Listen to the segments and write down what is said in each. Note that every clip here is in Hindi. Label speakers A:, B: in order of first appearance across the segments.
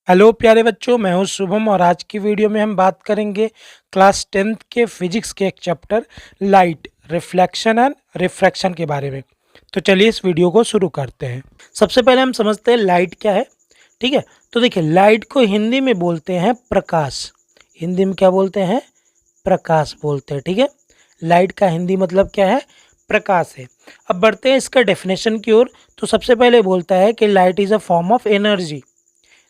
A: हेलो प्यारे बच्चों, मैं हूं शुभम और आज की वीडियो में हम बात करेंगे क्लास 10th के फिजिक्स के एक chapter light, reflection and refraction के बारे में। तो चलिए इस वीडियो को शुरू करते हैं। सबसे पहले हम समझते हैं लाइट क्या है। ठीक है, तो देखिए लाइट को हिंदी में बोलते हैं प्रकाश। हिंदी में क्या बोलते हैं? प्रकाश बोलते हैं। ठीक है, लाइट का हिंदी मतलब क्या है? प्रकाश है। अब बढ़ते हैं इसका डेफिनेशन की ओर। तो सबसे पहले बोलता है कि light is a form of energy.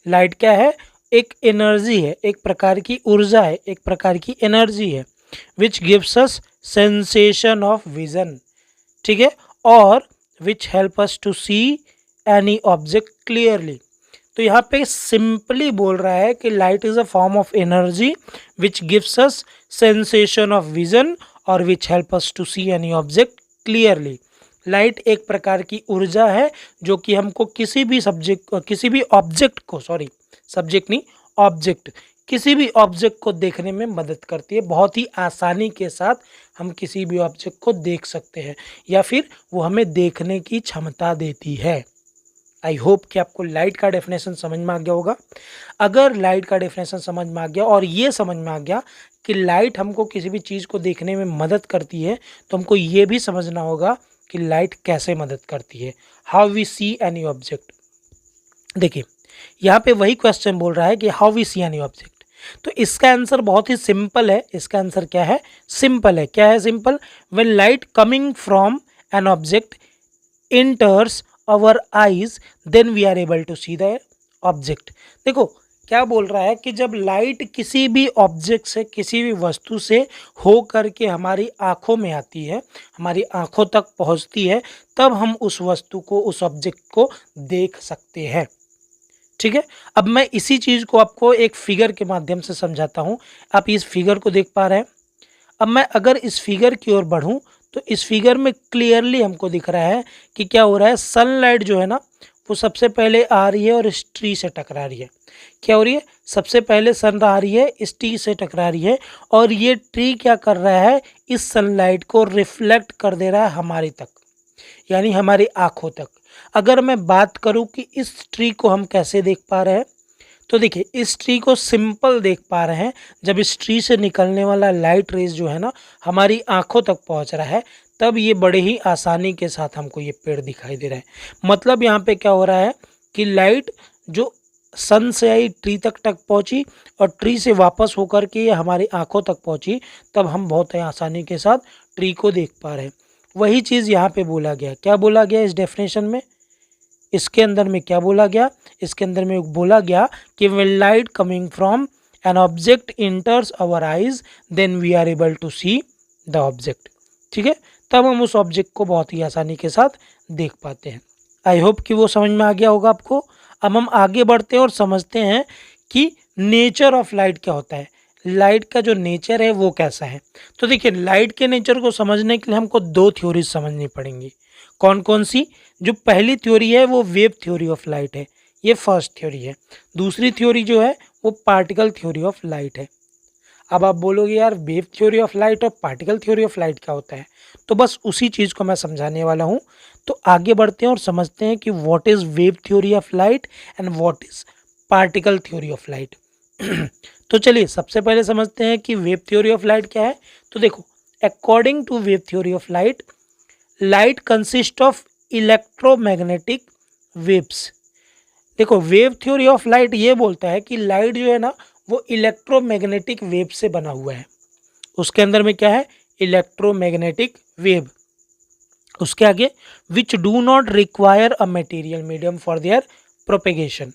A: Light क्या है? एक एनर्जी है, एक प्रकार की ऊर्जा है, एक प्रकार की एनर्जी है which gives us sensation of vision. ठीक है, और which help us to see any object clearly. तो यहाँ पे सिंपली बोल रहा है कि light is a form of energy which gives us sensation of vision और which help us to see any object clearly. Light एक प्रकार की ऊर्जा है जो कि हमको किसी भी ऑब्जेक्ट को, सॉरी सब्जेक्ट नहीं, ऑब्जेक्ट, किसी भी ऑब्जेक्ट को देखने में मदद करती है। बहुत ही आसानी के साथ हम किसी भी ऑब्जेक्ट को देख सकते हैं या फिर वो हमें देखने की क्षमता देती है। आई होप कि आपको लाइट का डेफिनेशन समझ में आ गया होगा। अगर लाइट का डेफिनेशन समझ में आ गया और ये समझ में आ गया कि लाइट हमको किसी भी चीज़ को देखने में मदद करती है, तो हमको ये भी समझना होगा कि लाइट कैसे मदद करती है, how we see any object. देखिए यहाँ पे वही क्वेश्चन बोल रहा है कि how we see any object. तो इसका आंसर बहुत ही सिंपल है। इसका आंसर क्या है? सिंपल है। क्या है simple? When light coming from an object enters our eyes then we are able to see the object। देखो क्या बोल रहा है कि जब लाइट किसी भी ऑब्जेक्ट से, किसी भी वस्तु से हो करके हमारी आंखों में आती है, हमारी आंखों तक पहुंचती है, तब हम उस वस्तु को, उस ऑब्जेक्ट को देख सकते हैं। ठीक है, अब मैं इसी चीज़ को आपको एक फिगर के माध्यम से समझाता हूँ। आप इस फिगर को देख पा रहे हैं। अब मैं अगर इस फिगर की ओर बढ़ूं तो इस फिगर में क्लियरली हमको दिख रहा है कि क्या हो रहा है। सनलाइट जो है ना, वो सबसे पहले आ रही है और इस ट्री से टकरा रही है। क्या हो रही है? सबसे पहले सन आ रही है, इस ट्री से टकरा रही है और ये ट्री क्या कर रहा है? इस सनलाइट को रिफ्लेक्ट कर दे रहा है हमारी तक, यानी हमारी आंखों तक। अगर मैं बात करूं कि इस ट्री को हम कैसे देख पा रहे हैं, तो देखिए इस ट्री को सिंपल देख पा रहे हैं। जब इस ट्री से निकलने वाला लाइट रेज जो है ना हमारी आंखों तक पहुंच रहा है, तब ये बड़े ही आसानी के साथ हमको ये पेड़ दिखाई दे रहा है। मतलब यहाँ पे क्या हो रहा है कि लाइट जो सन से आई, ट्री तक पहुंची और ट्री से वापस होकर के ये हमारी आंखों तक पहुंची, तब हम बहुत ही आसानी के साथ ट्री को देख पा रहे हैं। वही चीज़ यहाँ पे बोला गया। क्या बोला गया इस डेफिनेशन में? इसके अंदर में क्या बोला गया? इसके अंदर में बोला गया कि when light coming from an object enters our eyes then we are able to see the object. ठीक है, तब हम उस ऑब्जेक्ट को बहुत ही आसानी के साथ देख पाते हैं। आई होप कि वो समझ में आ गया होगा आपको। अब हम आगे बढ़ते हैं और समझते हैं कि नेचर ऑफ लाइट क्या होता है। लाइट का जो नेचर है वो कैसा है। तो देखिए लाइट के नेचर को समझने के लिए हमको दो थ्योरीज समझनी पड़ेंगी। कौन कौन सी? जो पहली थ्योरी है वो वेव थ्योरी ऑफ लाइट है, ये फर्स्ट थ्योरी है। दूसरी थ्योरी जो है वो पार्टिकल थ्योरी ऑफ लाइट है। अब आप बोलोगे यार वेव थ्योरी ऑफ लाइट और पार्टिकल थ्योरी ऑफ लाइट क्या होता है, तो बस उसी चीज़ को मैं समझाने वाला हूँ। तो आगे बढ़ते हैं और समझते हैं कि what is wave theory of light and what is particle theory of light. तो चलिए सबसे पहले समझते हैं कि वेव थ्योरी ऑफ लाइट क्या है। तो देखो, according to wave theory of light, light consist of electromagnetic waves. देखो वेव थ्योरी ऑफ लाइट ये बोलता है कि लाइट जो है ना वो इलेक्ट्रोमैग्नेटिक वेव से बना हुआ है। उसके अंदर में क्या है? Electromagnetic wave. उसके आगे विच do not require a material medium for their propagation,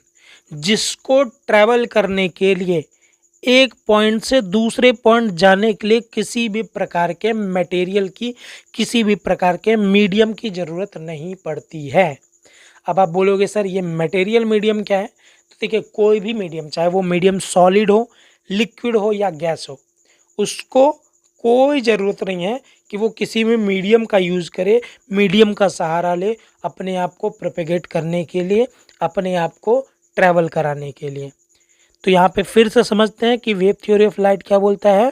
A: जिसको ट्रैवल करने के लिए, एक पॉइंट से दूसरे पॉइंट जाने के लिए किसी भी प्रकार के मटेरियल की, किसी भी प्रकार के मीडियम की ज़रूरत नहीं पड़ती है। अब आप बोलोगे सर ये मटेरियल मीडियम क्या है? तो देखिए कोई भी मीडियम, चाहे वो मीडियम सॉलिड हो, लिक्विड हो या गैस हो, उसको कोई ज़रूरत नहीं है कि वो किसी भी मीडियम का यूज़ करे, मीडियम का सहारा ले अपने आप को प्रोपेगेट करने के लिए, अपने आप को ट्रैवल कराने के लिए। तो यहाँ पे फिर से समझते हैं कि वेव थ्योरी ऑफ लाइट क्या बोलता है।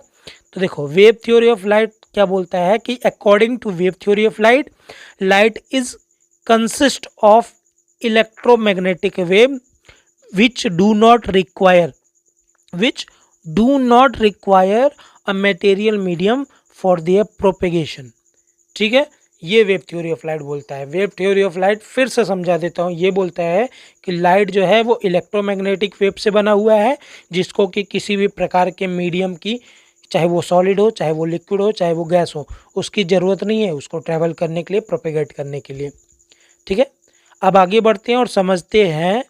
A: तो देखो वेव थ्योरी ऑफ लाइट क्या बोलता है कि according to wave theory of light, light is consist of electromagnetic wave which do not require which do not require a material medium for their propagation। ठीक है, ये वेव थ्योरी ऑफ लाइट बोलता है। वेव थ्योरी ऑफ लाइट फिर से समझा देता हूँ, ये बोलता है कि लाइट जो है वो इलेक्ट्रोमैग्नेटिक वेव से बना हुआ है, जिसको कि किसी भी प्रकार के मीडियम की, चाहे वो सॉलिड हो, चाहे वो लिक्विड हो, चाहे वो गैस हो, उसकी ज़रूरत नहीं है उसको ट्रैवल करने के लिए, प्रोपेगेट करने के लिए। ठीक है, अब आगे बढ़ते हैं और समझते हैं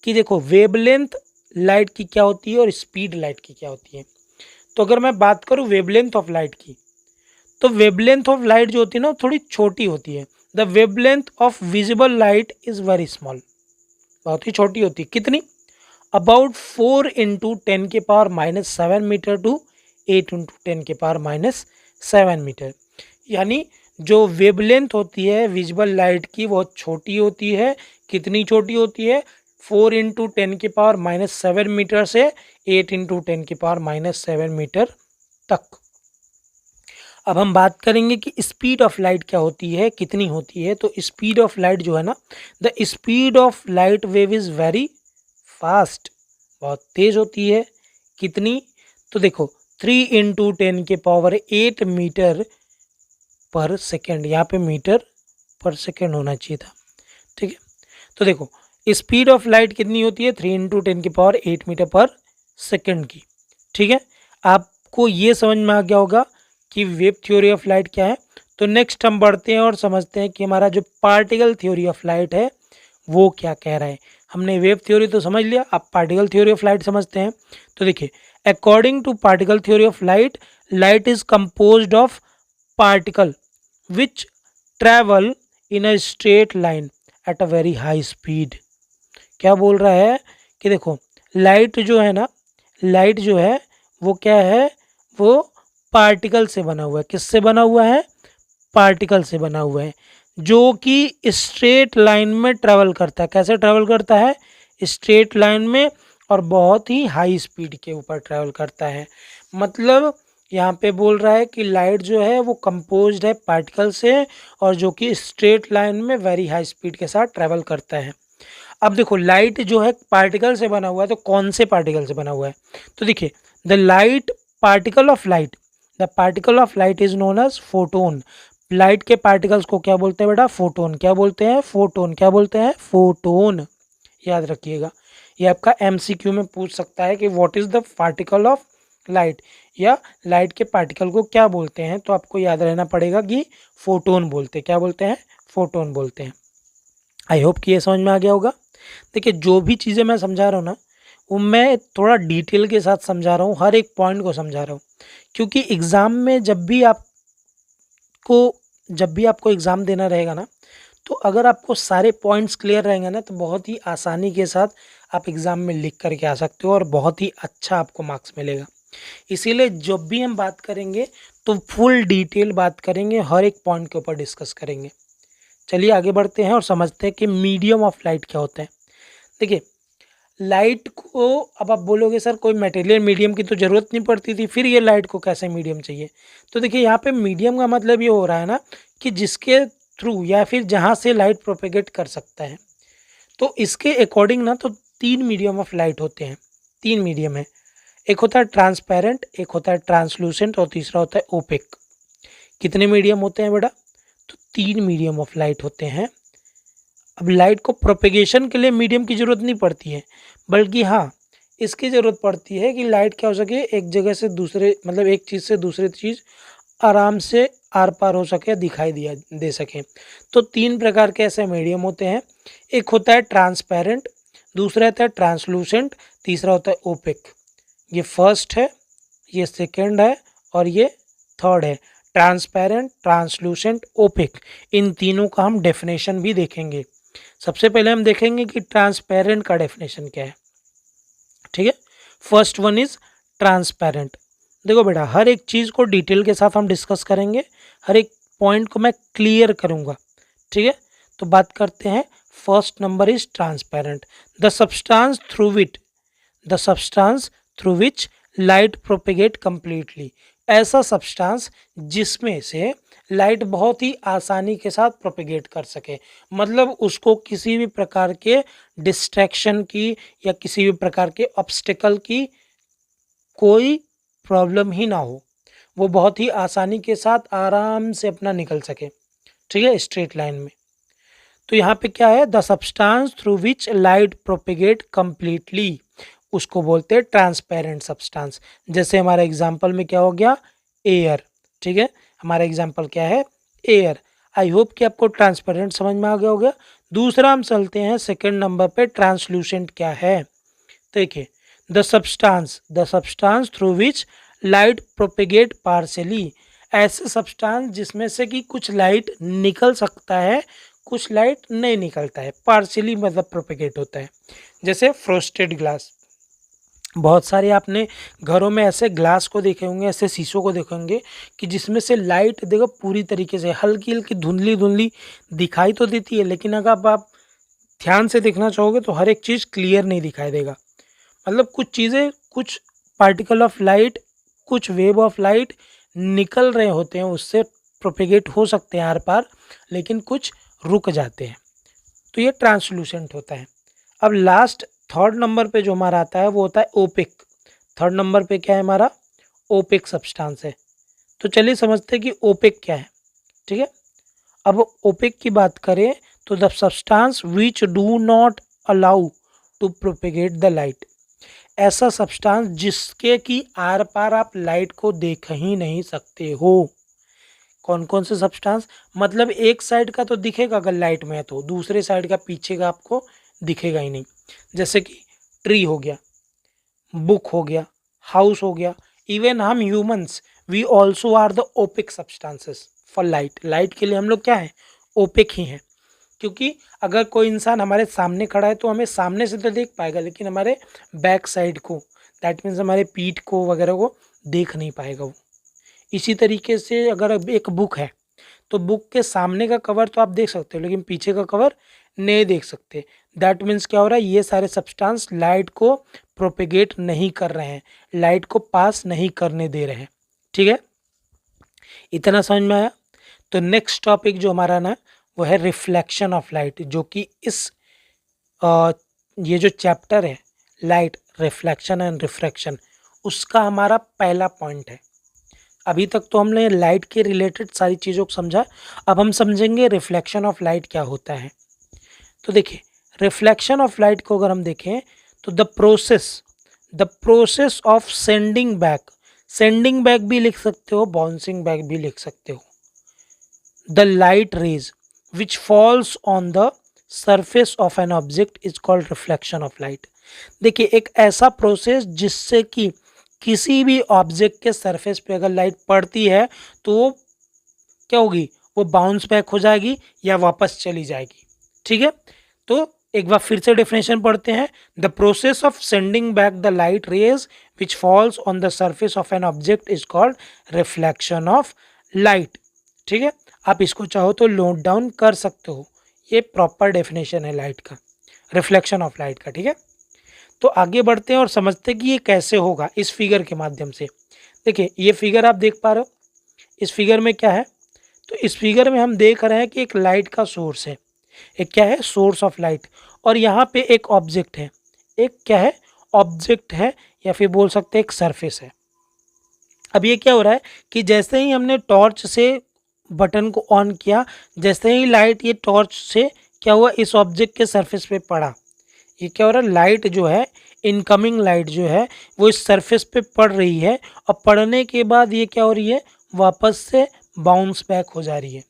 A: कि देखो वेवलेंथ लाइट की क्या होती है और स्पीड लाइट की क्या होती है। तो अगर मैं बात करूँ वेवलेंथ ऑफ लाइट की, तो वेवलेंथ ऑफ लाइट जो होती है ना थोड़ी छोटी होती है। The wavelength of visible light is very small, बहुत ही छोटी होती है। कितनी? About 4 into 10⁻⁻7 metre to 8 into 10⁻⁻7 metre. यानी जो वेवलेंथ होती है विजिबल लाइट की वो छोटी होती है। कितनी छोटी होती है? 4 इंटू 10⁻⁻7 मीटर से 8 इंटू 10⁻⁻7 मीटर तक। अब हम बात करेंगे कि स्पीड ऑफ लाइट क्या होती है, कितनी होती है। तो स्पीड ऑफ लाइट जो है ना, the speed of light wave is very fast, बहुत तेज़ होती है। कितनी? तो देखो 3 इंटू 10⁸ मीटर पर सेकेंड, यहाँ पे मीटर पर सेकेंड होना चाहिए था। ठीक है, तो देखो स्पीड ऑफ लाइट कितनी होती है? 3 इंटू 10⁸ मीटर पर सेकेंड की। ठीक है, आपको ये समझ में आ गया होगा कि वेव थ्योरी ऑफ लाइट क्या है। तो नेक्स्ट हम बढ़ते हैं और समझते हैं कि हमारा जो पार्टिकल थ्योरी ऑफ लाइट है वो क्या कह रहा है। हमने वेव थ्योरी तो समझ लिया, अब पार्टिकल थ्योरी ऑफ लाइट समझते हैं। तो देखिए, according to particle theory of light, light is composed of particle which travel in a straight line at a very high speed. क्या बोल रहा है कि देखो लाइट जो है ना, लाइट जो है वो क्या है, वो पार्टिकल से बना हुआ है। किससे बना हुआ है? पार्टिकल से बना हुआ है, जो कि स्ट्रेट लाइन में ट्रैवल करता है। कैसे ट्रैवल करता है? स्ट्रेट लाइन में, और बहुत ही हाई स्पीड के ऊपर ट्रैवल करता है। मतलब यहाँ पे बोल रहा है कि लाइट जो है वो कंपोज्ड है पार्टिकल से, और जो कि स्ट्रेट लाइन में वेरी हाई स्पीड के साथ ट्रैवल करता है। अब देखो लाइट जो है पार्टिकल से बना हुआ है, तो कौन से पार्टिकल से बना हुआ है? तो देखिए, the light particle of light, the particle of light is known as photon. लाइट के पार्टिकल्स को क्या बोलते हैं बेटा? फोटोन। क्या बोलते हैं? फोटोन। क्या बोलते हैं? फोटोन। याद रखिएगा, ये आपका एमसीक्यू में पूछ सकता है कि what is the particle of light, या लाइट के पार्टिकल को क्या बोलते हैं। तो आपको याद रहना पड़ेगा कि फोटोन बोलते हैं। क्या बोलते हैं? फोटोन बोलते हैं। आई होप कि ये समझ में आ गया होगा। देखिए, जो भी चीज़ें मैं समझा रहा हूँ ना, वो मैं थोड़ा डिटेल के साथ समझा रहा हूँ, हर एक पॉइंट को समझा रहा हूँ। क्योंकि एग्ज़ाम में जब भी आपको एग्ज़ाम देना रहेगा ना, तो अगर आपको सारे पॉइंट्स क्लियर रहेंगे ना, तो बहुत ही आसानी के साथ आप एग्ज़ाम में लिख करके आ सकते हो और बहुत ही अच्छा आपको मार्क्स मिलेगा। इसीलिए जब भी हम बात करेंगे तो फुल डिटेल बात करेंगे, हर एक पॉइंट के ऊपर डिस्कस करेंगे। चलिए आगे बढ़ते हैं और समझते हैं कि मीडियम ऑफ लाइट क्या होता है। देखिए, लाइट को अब आप बोलोगे सर कोई मटेरियल मीडियम की तो ज़रूरत नहीं पड़ती थी, फिर ये लाइट को कैसे मीडियम चाहिए? तो देखिए, यहाँ पे मीडियम का मतलब ये हो रहा है ना कि जिसके थ्रू या फिर जहाँ से लाइट प्रोपेगेट कर सकता है। तो इसके अकॉर्डिंग ना तो 3 मीडियम ऑफ लाइट होते हैं। 3 मीडियम है, एक होता है ट्रांसपेरेंट, एक होता है ट्रांसलूसेंट और तीसरा होता है ओपेक। कितने मीडियम होते हैं बेटा? तो 3 मीडियम ऑफ लाइट होते हैं। अब लाइट को प्रोपेगेशन के लिए मीडियम की ज़रूरत नहीं पड़ती है, बल्कि हाँ, इसकी ज़रूरत पड़ती है कि लाइट क्या हो सके, एक जगह से दूसरे, मतलब एक चीज़ से दूसरी चीज़ आराम से आर पार हो सके, दिखाई दिया दे सके। तो 3 प्रकार के ऐसे मीडियम होते हैं। एक होता है ट्रांसपेरेंट, दूसरा होता है ट्रांसलूसेंट, तीसरा होता है ओपेक। ये फर्स्ट है, ये सेकेंड है और ये थर्ड है। ट्रांसपेरेंट, ट्रांसलूसेंट, ओपेक, इन तीनों का हम डेफिनेशन भी देखेंगे। सबसे पहले हम देखेंगे कि ट्रांसपेरेंट का डेफिनेशन क्या है। ठीक है, फर्स्ट वन इज ट्रांसपेरेंट। देखो बेटा, हर एक चीज़ को डिटेल के साथ हम डिस्कस करेंगे, हर एक पॉइंट को मैं क्लियर करूँगा। ठीक है, तो बात करते हैं। First number is transparent. The substance through which light propagate completely. ऐसा सब्सटेंस जिसमें से लाइट बहुत ही आसानी के साथ प्रोपेगेट कर सके, मतलब उसको किसी भी प्रकार के डिस्ट्रैक्शन की या किसी भी प्रकार के ऑब्स्टिकल की कोई प्रॉब्लम ही ना हो, वो बहुत ही आसानी के साथ आराम से अपना निकल सके, ठीक है, स्ट्रेट लाइन में। तो यहाँ पे क्या है, the substance through which light propagate completely, उसको बोलते हैं ट्रांसपेरेंट सब्सटेंस। जैसे हमारा एग्जांपल में क्या हो गया, एयर, ठीक है, हमारा एग्जांपल क्या है, एयर। आई होप कि आपको ट्रांसपेरेंट समझ में आ गया होगा। दूसरा हम चलते हैं सेकंड नंबर पे, ट्रांसलूसेंट क्या है। देखिए, the substance through which light propagate partially, ऐसे सब्सटेंस जिसमें से कि कुछ लाइट निकल सकता है, कुछ लाइट नहीं निकलता है, पार्शियली मतलब प्रोपेगेट होता है। जैसे फ्रोस्टेड ग्लास, बहुत सारे आपने घरों में ऐसे ग्लास को देखे होंगे, ऐसे शीशों को देखे होंगे कि जिसमें से लाइट देखो पूरी तरीके से हल्की हल्की धुंधली धुंधली दिखाई तो देती है, लेकिन अगर आप ध्यान से देखना चाहोगे तो हर एक चीज़ क्लियर नहीं दिखाई देगा। मतलब कुछ चीज़ें, कुछ पार्टिकल ऑफ लाइट, कुछ वेव ऑफ लाइट निकल रहे होते हैं, उससे प्रोपेगेट हो सकते हैं आर पार, लेकिन कुछ रुक जाते हैं, तो ये ट्रांसलूसेंट होता है। अब लास्ट थर्ड नंबर पे जो हमारा आता है वो होता है ओपेक। थर्ड नंबर पे क्या है हमारा, ओपेक सब्सटेंस है। तो चलिए समझते हैं कि ओपेक क्या है, ठीक है। अब ओपेक की बात करें तो the substance which do not allow to propagate the light, ऐसा सब्सटेंस जिसके कि आर पार आप लाइट को देख ही नहीं सकते हो। कौन कौन से सब्सटेंस, मतलब एक साइड का तो दिखेगा अगर लाइट में है, तो दूसरे साइड का पीछे का आपको दिखेगा ही नहीं। जैसे कि ट्री हो गया, बुक हो गया, हाउस हो गया, इवन हम humans we also are the opaque substances for light. Light के लिए हम लोग क्या है, ओपिक ही हैं। क्योंकि अगर कोई इंसान हमारे सामने खड़ा है तो हमें सामने से तो देख पाएगा, लेकिन हमारे बैक साइड को, दैट मीन्स हमारे पीठ को वगैरह को देख नहीं पाएगा वो। इसी तरीके से अगर अब एक बुक है तो बुक के सामने का कवर तो आप देख सकते हो, लेकिन पीछे का कवर नहीं देख सकते। दैट मीन्स क्या हो रहा है, ये सारे सब्सटेंस लाइट को प्रोपेगेट नहीं कर रहे हैं, लाइट को पास नहीं करने दे रहे हैं, ठीक है। इतना समझ में आया। तो नेक्स्ट टॉपिक जो हमारा ना वो है रिफ्लेक्शन ऑफ लाइट, जो कि इस ये जो चैप्टर है लाइट रिफ्लेक्शन एंड रिफ्रैक्शन, उसका हमारा पहला पॉइंट है। अभी तक तो हमने लाइट के रिलेटेड सारी चीज़ों को समझा, अब हम समझेंगे रिफ्लेक्शन ऑफ लाइट क्या होता है। तो देखिए, रिफ्लेक्शन ऑफ लाइट को अगर हम देखें तो the process of sending back भी लिख सकते हो, बाउंसिंग बैक भी लिख सकते हो, the light rays which falls on the surface of an object is called reflection of light. देखिए, एक ऐसा प्रोसेस जिससे कि किसी भी ऑब्जेक्ट के सरफेस पे अगर लाइट पड़ती है तो वो क्या होगी, वो बाउंस बैक हो जाएगी या वापस चली जाएगी, ठीक है। तो एक बार फिर से डेफिनेशन पढ़ते हैं, the process of sending back the light rays which falls on the surface of an object is called reflection of light, ठीक है। आप इसको चाहो तो नोट डाउन कर सकते हो, ये प्रॉपर डेफिनेशन है लाइट का, रिफ्लेक्शन ऑफ लाइट का, ठीक है। तो आगे बढ़ते हैं और समझते हैं कि ये कैसे होगा इस फिगर के माध्यम से। देखिए, ये फिगर आप देख पा रहे हो, इस फिगर में क्या है, तो इस फिगर में हम देख रहे हैं कि एक लाइट का सोर्स है, एक क्या है, सोर्स ऑफ लाइट, और यहाँ पे एक ऑब्जेक्ट है, एक क्या है, ऑब्जेक्ट है, या फिर बोल सकते हैं एक सरफेस है। अब ये क्या हो रहा है कि जैसे ही हमने टॉर्च से बटन को ऑन किया, जैसे ही लाइट ये टॉर्च से क्या हुआ, इस ऑब्जेक्ट के सरफेस पे पड़ा, ये क्या हो रहा है, लाइट जो है, इनकमिंग लाइट जो है वो इस सरफेस पे पड़ रही है, और पड़ने के बाद ये क्या हो रही है, वापस से बाउंस बैक हो जा रही है,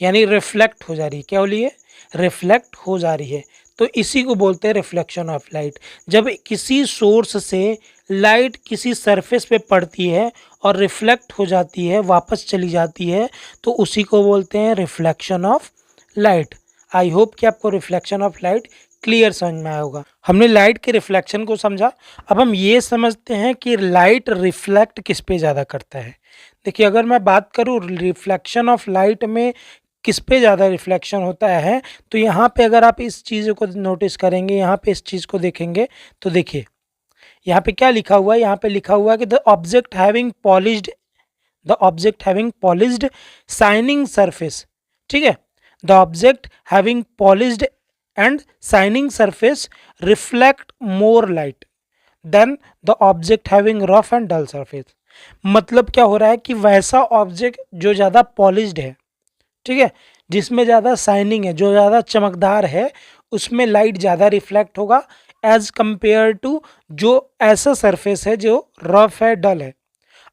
A: यानी रिफ्लेक्ट हो जा रही है। क्या हो रही है, रिफ्लेक्ट हो जा रही है। तो इसी को बोलते हैं रिफ्लेक्शन ऑफ लाइट। जब किसी सोर्स से लाइट किसी सरफेस पे पड़ती है और रिफ्लेक्ट हो जाती है, वापस चली जाती है, तो उसी को बोलते हैं reflection of light. I hope कि आपको रिफ्लेक्शन ऑफ लाइट क्लियर समझ में आया होगा। हमने लाइट के रिफ्लेक्शन को समझा, अब हम ये समझते हैं कि लाइट रिफ्लेक्ट किस पे ज़्यादा करता है। देखिए, अगर मैं बात करूँ रिफ्लेक्शन ऑफ लाइट में किस पे ज़्यादा रिफ्लेक्शन होता है, तो यहाँ पे अगर आप इस चीज़ को नोटिस करेंगे, यहाँ पे इस चीज़ को देखेंगे, तो देखिए यहाँ पे क्या लिखा हुआ है, यहाँ पे लिखा हुआ है कि the object having polished the object having polished shining surface, ठीक है, the object having polished and shining surface reflect more light than the object having rough and dull surface. मतलब क्या हो रहा है कि वैसा ऑब्जेक्ट जो ज़्यादा पॉलिश्ड है, ठीक है, जिसमें ज़्यादा शाइनिंग है, जो ज़्यादा चमकदार है, उसमें लाइट ज़्यादा रिफ्लेक्ट होगा एज कंपेयर टू जो ऐसा सरफेस है जो रफ है, डल है।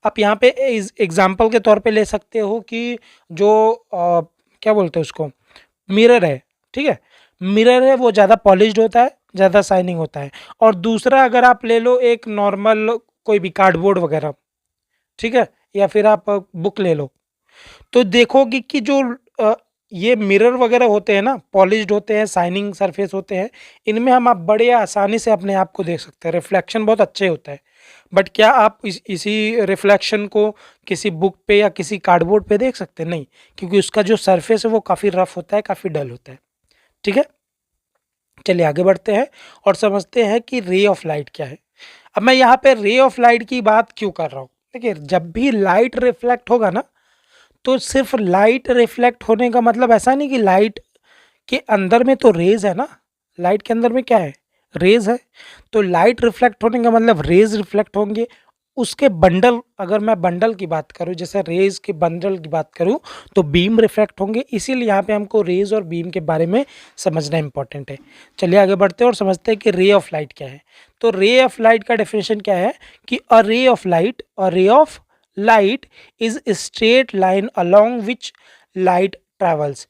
A: आप यहाँ पे एग्जाम्पल के तौर पे ले सकते हो कि जो क्या बोलते हैं उसको, मिरर है, ठीक है, मिरर है वो ज़्यादा पॉलिश्ड होता है, ज़्यादा शाइनिंग होता है। और दूसरा अगर आप ले लो एक नॉर्मल कोई भी कार्डबोर्ड वगैरह, ठीक है, या फिर आप बुक ले लो, तो देखोगे कि जो ये मिरर वगैरह होते हैं ना, पॉलिश्ड होते हैं, शाइनिंग सरफेस होते हैं, इनमें हम आप बड़े आसानी से अपने आप को देख सकते हैं, रिफ्लेक्शन बहुत अच्छे होता है। बट क्या आप इसी रिफ्लेक्शन को किसी बुक पे या किसी कार्डबोर्ड पे देख सकते हैं? नहीं, क्योंकि उसका जो सरफेस है वो काफ़ी रफ होता है, काफ़ी डल होता है, ठीक है। चलिए आगे बढ़ते हैं और समझते हैं कि रे ऑफ लाइट क्या है। अब मैं यहाँ पे रे ऑफ लाइट की बात क्यों कर रहा हूँ? देखिए, जब भी लाइट रिफ्लेक्ट होगा ना, तो सिर्फ लाइट रिफ्लेक्ट होने का मतलब ऐसा नहीं कि लाइट के अंदर में तो रेज है ना, लाइट के अंदर में क्या है, रेज है। तो लाइट रिफ्लेक्ट होने का मतलब रेज रिफ्लेक्ट होंगे, उसके बंडल, अगर मैं बंडल की बात करूं, जैसे रेज के बंडल की बात करूं, तो बीम रिफ्लेक्ट होंगे। इसीलिए यहाँ पे हमको रेज और बीम के बारे में समझना इंपॉर्टेंट है। चलिए आगे बढ़ते हैं और समझते हैं कि रे ऑफ लाइट क्या है। तो रे ऑफ लाइट का डेफिनेशन क्या है कि अ ray of light, a ray of light is straight line along which light travels.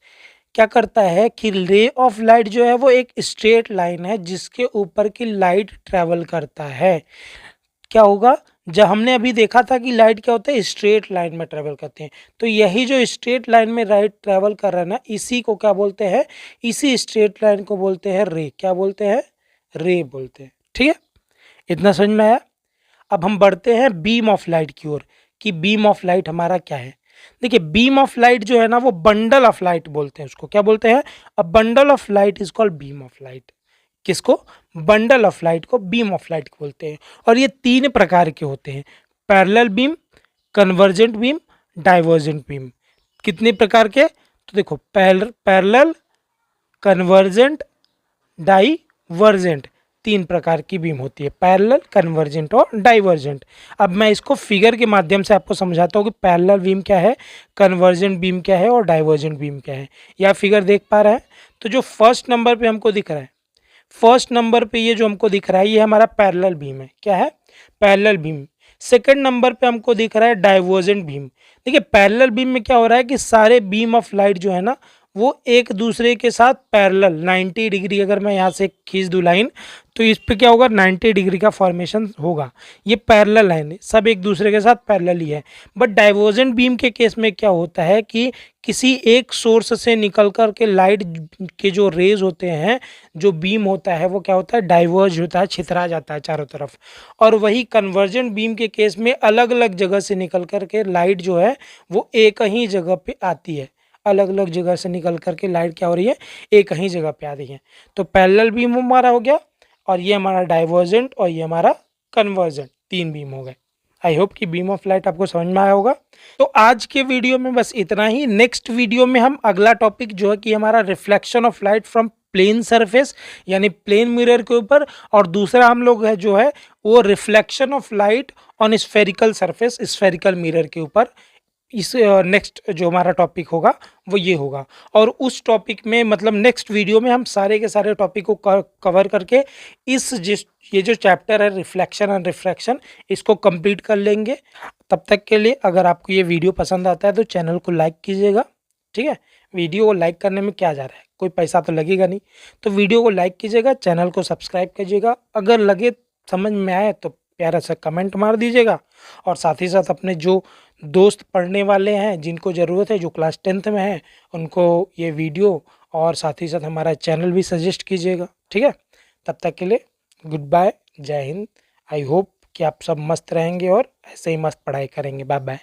A: क्या करता है कि रे ऑफ लाइट जो है वो एक स्ट्रेट लाइन है जिसके ऊपर की लाइट ट्रेवल करता है। क्या होगा, जब हमने अभी देखा था कि लाइट क्या होता है, स्ट्रेट लाइन में ट्रेवल करते हैं, तो यही जो स्ट्रेट लाइन में लाइट ट्रेवल कर रहा है ना, इसी को क्या बोलते हैं, इसी स्ट्रेट लाइन को बोलते हैं रे। क्या बोलते हैं? रे बोलते हैं, ठीक है। इतना समझ में आया। अब हम बढ़ते हैं बीम ऑफ लाइट की ओर, कि बीम ऑफ लाइट हमारा क्या है। देखिए, बीम ऑफ लाइट जो है ना, वो बंडल ऑफ लाइट बोलते हैं उसको। क्या बोलते हैं? A bundle of light is called beam of light. किसको? बंडल ऑफ लाइट को बीम ऑफ लाइट बोलते हैं। और ये 3 प्रकार के होते हैं, parallel beam, convergent beam, divergent beam. कितने प्रकार के? तो देखो, पैरेलल, कन्वर्जेंट, डाइवर्जेंट, 3 प्रकार की बीम होती है, पैरेलल, कन्वर्जेंट और डाइवर्जेंट। अब मैं इसको फिगर के माध्यम से आपको समझाता हूँ कि पैरेलल बीम क्या है, कन्वर्जेंट बीम क्या है और डाइवर्जेंट बीम क्या है। यह फिगर देख पा रहे हैं? तो जो फर्स्ट नंबर पे हमको दिख रहा है, फर्स्ट नंबर पे ये जो हमको दिख रहा है, ये हमारा पैरेलल बीम है। क्या है? Parallel beam. सेकंड नंबर पे हमको दिख रहा है डाइवर्जेंट बीम। देखिए, पैरेलल बीम में क्या हो रहा है कि सारे बीम ऑफ लाइट जो है ना, वो एक दूसरे के साथ पैरेलल 90 डिग्री, अगर मैं यहाँ से खींच दूँ लाइन, तो इस पे क्या होगा, 90 डिग्री का फॉर्मेशन होगा। ये पैरेलल लाइन है, सब एक दूसरे के साथ पैरेलल ही है। बट डाइवर्जेंट बीम के केस में क्या होता है कि किसी एक सोर्स से निकल कर के लाइट के जो रेज होते हैं, जो बीम होता है, वो क्या होता है, डाइवर्ज होता है, छितरा जाता है चारों तरफ। और वही कन्वर्जेंट बीम के केस में अलग अलग जगह से निकल कर के लाइट जो है वो एक ही जगह पे आती है। अलग अलग जगह से निकल कर के लाइट क्या हो रही है, एक ही जगह पे आ रही है। तो पैरेलल बीम हमारा हो गया, और ये हमारा डाइवर्जेंट, और ये हमारा कन्वर्जेंट, 3 बीम हो गए। आई होप कि बीम ऑफ लाइट आपको समझ में आया होगा। तो आज के वीडियो में बस इतना ही। नेक्स्ट वीडियो में हम अगला टॉपिक जो है कि हमारा reflection of light from plane surface, यानी प्लेन मिरर के ऊपर, और दूसरा हम लोग है जो है वो reflection of light on spherical surface, spherical mirror के ऊपर। इस नेक्स्ट जो हमारा टॉपिक होगा वो ये होगा। और उस टॉपिक में, मतलब नेक्स्ट वीडियो में, हम सारे के सारे टॉपिक को कवर करके ये जो चैप्टर है रिफ्लेक्शन एंड रिफ्रैक्शन, इसको कंप्लीट कर लेंगे। तब तक के लिए अगर आपको ये वीडियो पसंद आता है तो चैनल को लाइक कीजिएगा, ठीक है। वीडियो को लाइक करने में क्या जा रहा है, कोई पैसा तो लगेगा नहीं। तो वीडियो को लाइक कीजिएगा, चैनल को सब्सक्राइब कीजिएगा। अगर लगे, समझ में आए, तो प्यारा सा कमेंट मार दीजिएगा। और साथ ही साथ अपने जो दोस्त पढ़ने वाले हैं, जिनको ज़रूरत है, जो क्लास 10th में हैं, उनको ये वीडियो और साथ ही साथ हमारा चैनल भी सजेस्ट कीजिएगा, ठीक है। तब तक के लिए गुड बाय, जय हिंद। आई होप कि आप सब मस्त रहेंगे और ऐसे ही मस्त पढ़ाई करेंगे। Bye bye.